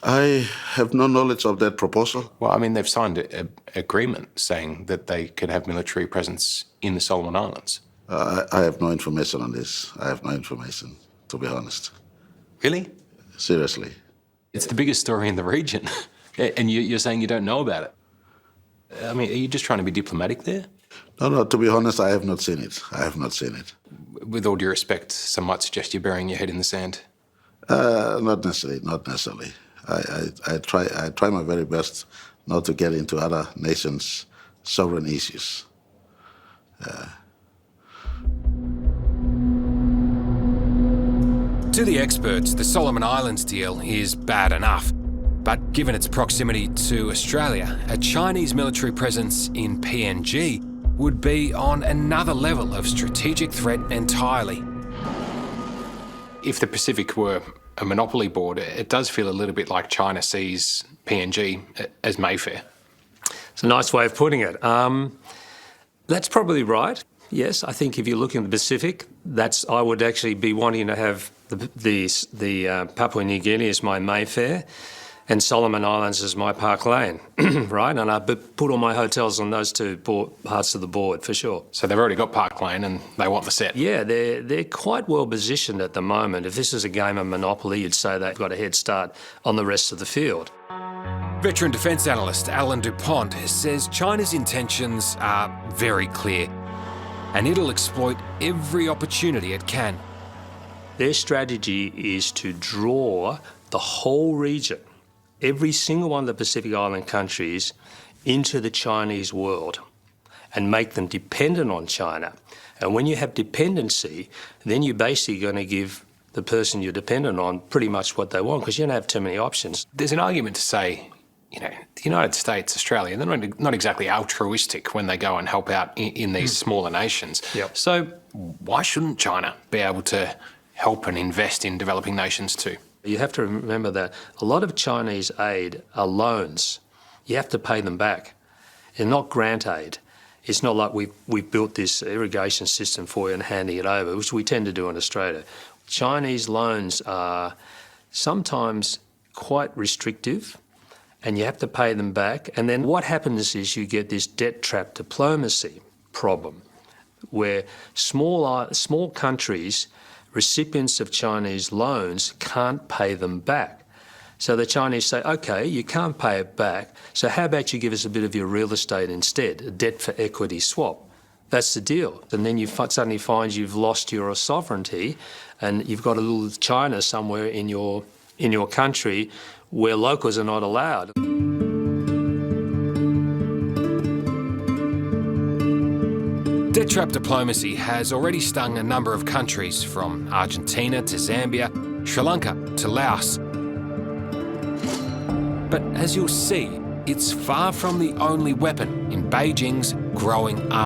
I have no knowledge of that proposal. Well, I mean, they've signed an agreement saying that they could have military presence in the Solomon Islands. I have no information on this. I have no information, to be honest. Really? Seriously. It's the biggest story in the region. And you're saying you don't know about it? I mean, are you just trying to be diplomatic there? No, to be honest, I have not seen it. I have not seen it. With all due respect, some might suggest you're burying your head in the sand. Not necessarily, not necessarily. I try my very best not to get into other nations' sovereign issues. To the experts, the Solomon Islands deal is bad enough. But given its proximity to Australia, a Chinese military presence in PNG would be on another level of strategic threat entirely. If the Pacific were a monopoly board, it does feel a little bit like China sees PNG as Mayfair. It's a nice way of putting it. That's probably right. Yes, I think if you look in the Pacific, I would actually be wanting to have the Papua New Guinea as my Mayfair and Solomon Islands as my Park Lane, right? And I put all my hotels on those two parts of the board, for sure. So they've already got Park Lane and they want the set. Yeah, they're quite well positioned at the moment. If this is a game of Monopoly, you'd say they've got a head start on the rest of the field. Veteran defence analyst Alan Dupont says China's intentions are very clear and it'll exploit every opportunity it can. Their strategy is to draw the whole region, every single one of the Pacific Island countries, into the Chinese world and make them dependent on China. And when you have dependency, then you're basically going to give the person you're dependent on pretty much what they want, because you don't have too many options. There's an argument to say, you know, the United States, Australia, they're not exactly altruistic when they go and help out in these smaller nations. Yep. So why shouldn't China be able to help and invest in developing nations too? You have to remember that a lot of Chinese aid are loans. You have to pay them back. They're not grant aid. It's not like we've built this irrigation system for you and handing it over, which we tend to do in Australia. Chinese loans are sometimes quite restrictive, and you have to pay them back. And then what happens is you get this debt trap diplomacy problem, where small countries, recipients of Chinese loans, can't pay them back. So the Chinese say, OK, you can't pay it back, so how about you give us a bit of your real estate instead, a debt for equity swap. That's the deal. And then you suddenly find you've lost your sovereignty and you've got a little China somewhere in your country where locals are not allowed. Debt trap diplomacy has already stung a number of countries, from Argentina to Zambia, Sri Lanka to Laos. But as you'll see, it's far from the only weapon in Beijing's growing arsenal.